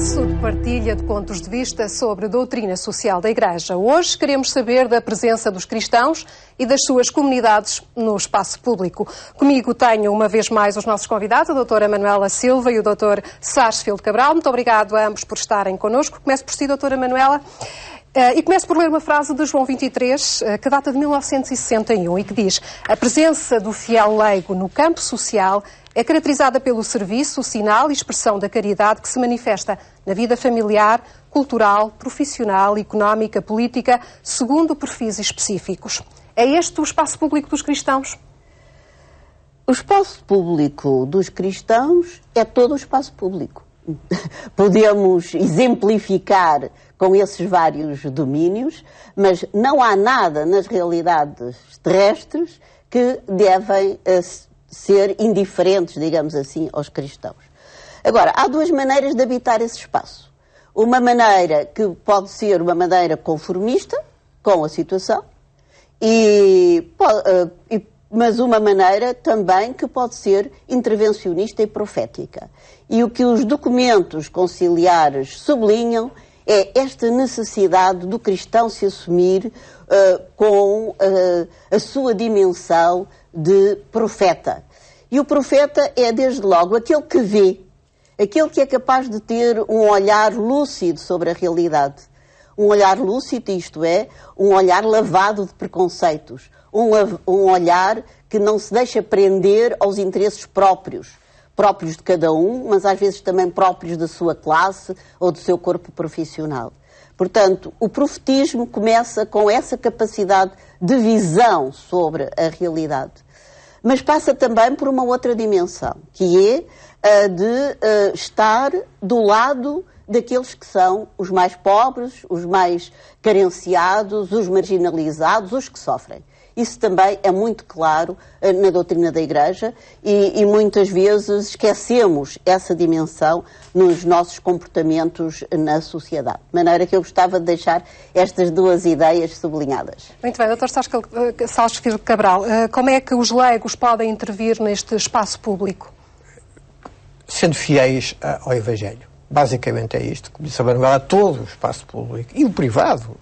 espaço de partilha de pontos de vista sobre a doutrina social da Igreja. Hoje queremos saber da presença dos cristãos e das suas comunidades no espaço público. Comigo tenho uma vez mais os nossos convidados, a doutora Manuela Silva e o doutor Sarsfield Cabral. Muito obrigado a ambos por estarem connosco. Começo por si, doutora Manuela. E começo por ler uma frase de João 23, que data de 1961 e que diz: a presença do fiel leigo no campo social é caracterizada pelo serviço, sinal e expressão da caridade que se manifesta na vida familiar, cultural, profissional, económica, política, segundo perfis específicos. É este o espaço público dos cristãos? O espaço público dos cristãos é todo o espaço público. Podemos exemplificar com esses vários domínios, mas não há nada nas realidades terrestres que devem ser indiferentes, digamos assim, aos cristãos. Agora, há duas maneiras de habitar esse espaço. Uma maneira que pode ser uma maneira conformista com a situação, mas uma maneira também que pode ser intervencionista e profética. E o que os documentos conciliares sublinham é esta necessidade do cristão se assumir com a sua dimensão de profeta. E o profeta é, desde logo, aquele que vê, aquele que é capaz de ter um olhar lúcido sobre a realidade. Um olhar lúcido, isto é, um olhar lavado de preconceitos. Um olhar que não se deixa prender aos interesses próprios de cada um, mas às vezes também próprios da sua classe ou do seu corpo profissional. Portanto, o profetismo começa com essa capacidade de visão sobre a realidade. Mas passa também por uma outra dimensão, que é a de estar do lado daqueles que são os mais pobres, os mais carenciados, os marginalizados, os que sofrem. Isso também é muito claro na doutrina da Igreja e muitas vezes esquecemos essa dimensão nos nossos comportamentos na sociedade. De maneira que eu gostava de deixar estas duas ideias sublinhadas. Muito bem, Dr. Sarsfield Cabral, como é que os leigos podem intervir neste espaço público? Sendo fiéis ao Evangelho. Basicamente é isto, como disse a Manuela, todo o espaço público e o privado.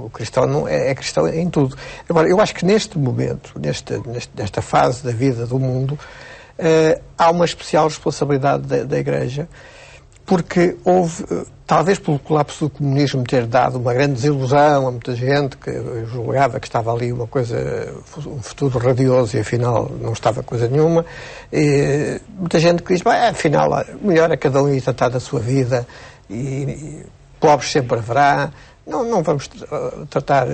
O cristão não é cristão em tudo. Agora, eu acho que neste momento, nesta fase da vida do mundo, há uma especial responsabilidade da Igreja, porque houve, talvez pelo colapso do comunismo ter dado uma grande desilusão a muita gente que julgava que estava ali uma coisa, um futuro radioso e afinal não estava coisa nenhuma. E muita gente que diz, afinal, melhor é cada um ir tratar da sua vida e pobres sempre haverá. Não vamos tratar,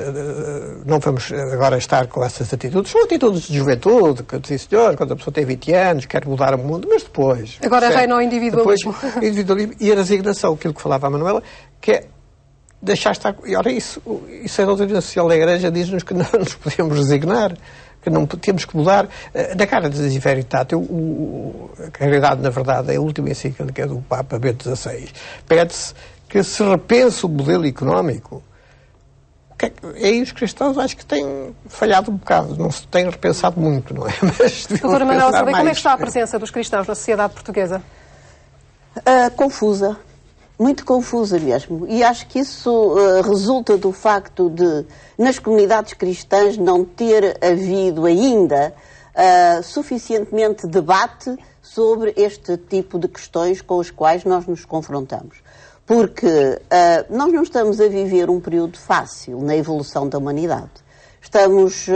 não vamos agora estar com essas atitudes. São atitudes de juventude, que sim senhor, quando a pessoa tem 20 anos, quer mudar o mundo, mas depois... Agora reina o individualismo. Depois, individualismo e a resignação, aquilo que falava a Manuela, que é deixar estar... E ora, isso a doutrina social da Igreja diz-nos que não nos podemos resignar, que não temos que mudar. Na Caritas in Veritate, a caridade, na verdade, é a última encíclica do Papa Bento XVI. Pede-se que se repense o modelo económico. E aí os cristãos acho que têm falhado um bocado, não se têm repensado muito, não é? Mas doutora Manuela Silva, como é que está a presença dos cristãos na sociedade portuguesa? Confusa, muito confusa mesmo. E acho que isso resulta do facto de, nas comunidades cristãs, não ter havido ainda suficientemente debate sobre este tipo de questões com as quais nós nos confrontamos. Porque nós não estamos a viver um período fácil na evolução da humanidade. Estamos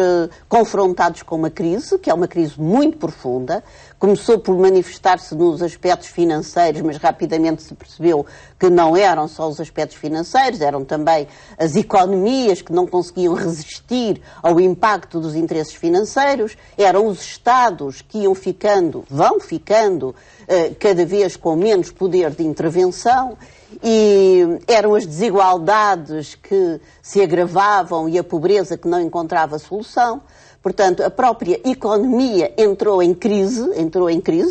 confrontados com uma crise, que é uma crise muito profunda. Começou por manifestar-se nos aspectos financeiros, mas rapidamente se percebeu que não eram só os aspectos financeiros, eram também as economias que não conseguiam resistir ao impacto dos interesses financeiros, eram os Estados que vão ficando cada vez com menos poder de intervenção, e eram as desigualdades que se agravavam e a pobreza que não encontrava solução. Portanto, a própria economia entrou em crise,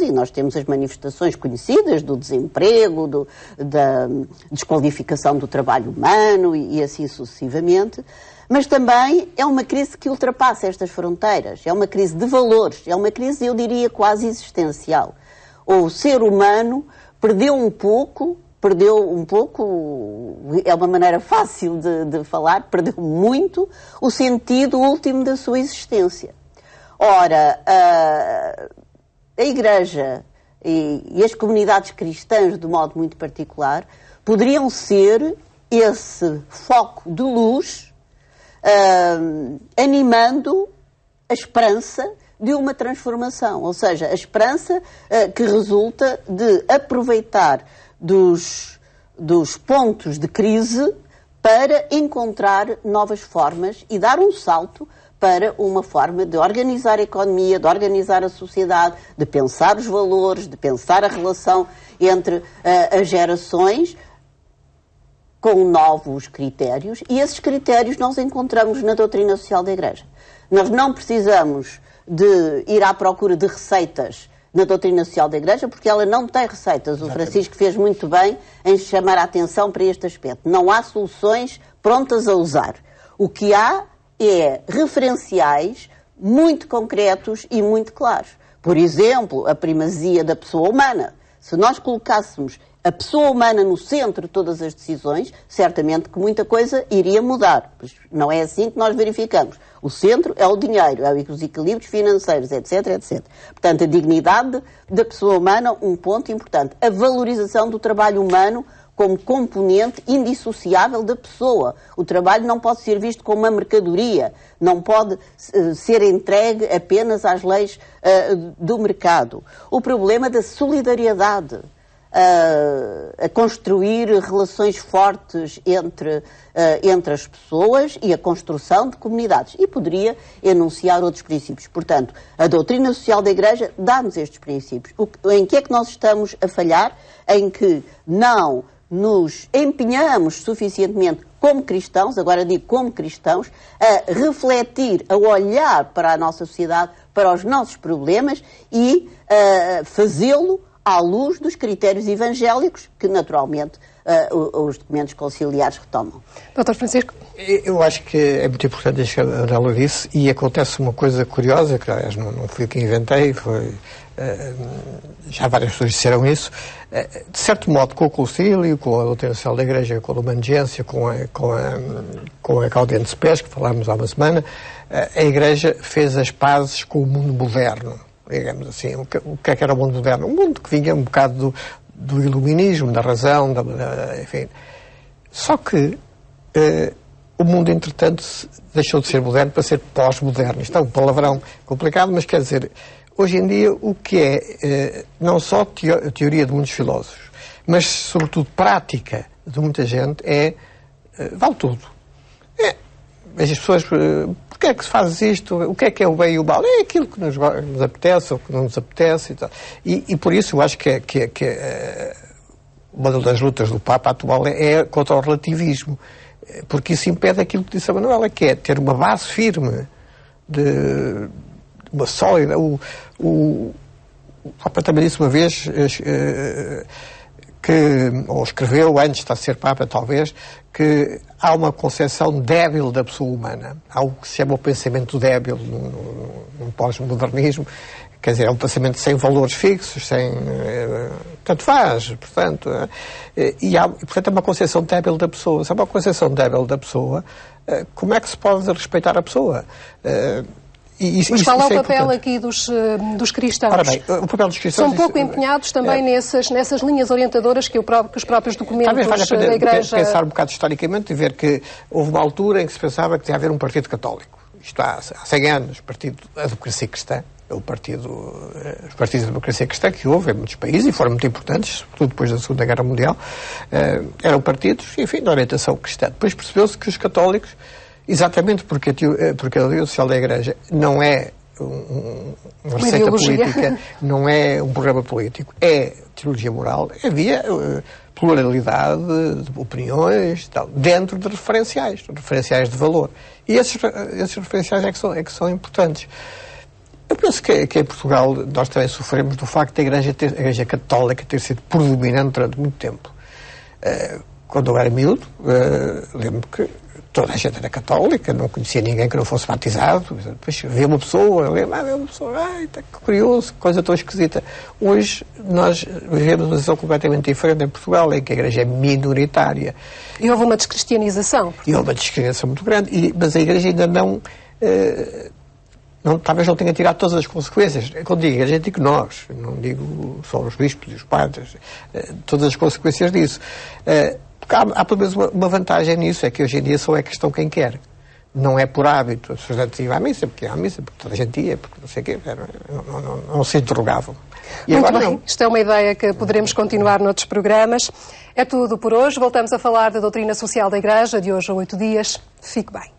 e nós temos as manifestações conhecidas do desemprego, da desqualificação do trabalho humano e assim sucessivamente. Mas também é uma crise que ultrapassa estas fronteiras, é uma crise de valores, é uma crise, eu diria, quase existencial. O ser humano perdeu um pouco perdeu um pouco, é uma maneira fácil de falar, perdeu muito o sentido último da sua existência. Ora, a Igreja e as comunidades cristãs, de modo muito particular, poderiam ser esse foco de luz, animando a esperança de uma transformação, ou seja, a esperança que resulta de aproveitar dos pontos de crise para encontrar novas formas e dar um salto para uma forma de organizar a economia, de organizar a sociedade, de pensar os valores, de pensar a relação entre as gerações com novos critérios, e esses critérios nós encontramos na doutrina social da Igreja. Nós não precisamos de ir à procura de receitas na doutrina social da Igreja, porque ela não tem receitas. O Francisco fez muito bem em chamar a atenção para este aspecto. Não há soluções prontas a usar. O que há é referenciais muito concretos e muito claros. Por exemplo, a primazia da pessoa humana. Se nós colocássemos a pessoa humana no centro de todas as decisões, certamente que muita coisa iria mudar. Mas não é assim que nós verificamos. O centro é o dinheiro, é os equilíbrios financeiros, etc, etc. Portanto, a dignidade da pessoa humana, um ponto importante. A valorização do trabalho humano como componente indissociável da pessoa. O trabalho não pode ser visto como uma mercadoria, não pode ser entregue apenas às leis do mercado. O problema da solidariedade, a construir relações fortes entre as pessoas e a construção de comunidades. E poderia enunciar outros princípios. Portanto, a doutrina social da Igreja dá-nos estes princípios. Em que é que nós estamos a falhar? Em que não nos empenhamos suficientemente como cristãos, agora digo como cristãos, a refletir, a olhar para a nossa sociedade, para os nossos problemas e fazê-lo à luz dos critérios evangélicos que, naturalmente, os documentos conciliares retomam. Dr. Francisco? Eu acho que é muito importante isso que a Adela disse, e acontece uma coisa curiosa, que aliás não fui eu que inventei, já várias pessoas disseram isso. De certo modo, com o concílio, com a doutrina social da Igreja, com a Lumen-Gentium, com a Gaudium et Spes, que falámos há uma semana, a Igreja fez as pazes com o mundo moderno, digamos assim. O que é que era o mundo moderno? Um mundo que vinha um bocado do iluminismo, da razão, enfim. Só que o mundo, entretanto, deixou de ser moderno para ser pós-moderno. Isto é um palavrão complicado, mas quer dizer, hoje em dia o que é não só teoria de muitos filósofos, mas sobretudo prática de muita gente vale tudo. As pessoas, porque é que se faz isto? O que é o bem e o mal? É aquilo que nos apetece ou que não nos apetece e tal. E por isso eu acho que uma das lutas do Papa atual é contra o relativismo, porque isso impede aquilo que disse a Manuela, que é ter uma base firme, uma sólida. O Papa também disse uma vez, ou escreveu antes de ser Papa, talvez, que há uma concepção débil da pessoa humana. Há o que se chama o pensamento débil no pós-modernismo, quer dizer, é um pensamento sem valores fixos, tanto faz, portanto, portanto é uma concepção débil da pessoa. Se é uma concepção débil da pessoa, como é que se pode respeitar a pessoa? Mas qual é o papel aqui dos cristãos? Ora bem, o papel dos cristãos... São pouco empenhados também nessas linhas orientadoras que os próprios documentos da Igreja... Talvez valha a pena pensar um bocado historicamente e ver que houve uma altura em que se pensava que tinha a haver um partido católico. Isto há 100 anos, a Democracia Cristã, os partidos de democracia cristã que houve em muitos países e foram muito importantes, sobretudo depois da Segunda Guerra Mundial, eram partidos, enfim, de orientação cristã. Depois percebeu-se que os católicos, exatamente porque a doutrina social da Igreja não é uma receita política, não é um programa político, é teologia moral, havia pluralidade de opiniões, tal, dentro de referenciais de valor. E esses referenciais é que são importantes. Eu penso que em Portugal nós também sofremos do facto da Igreja Católica ter sido predominante durante muito tempo. quando eu era miúdo, lembro que toda a gente era católica, não conhecia ninguém que não fosse batizado. Depois via uma pessoa, ai, tá, que curioso, que coisa tão esquisita. Hoje nós vivemos uma situação completamente diferente em Portugal, em que a Igreja é minoritária. E houve uma descristianização. E houve uma descristianização muito grande, mas a Igreja ainda talvez não tenha tirado todas as consequências. Quando digo Igreja, digo nós, não digo só os bispos e os padres, todas as consequências disso. Há pelo menos uma vantagem nisso, é que hoje em dia só é questão quem quer. Não é por hábito. As pessoas antes iam à missa, porque toda a gente ia, porque não sei o quê, não se interrogavam. E muito agora bem, não. isto é uma ideia que poderemos continuar noutros programas. É tudo por hoje. Voltamos a falar da doutrina social da Igreja, de hoje a 8 dias. Fique bem.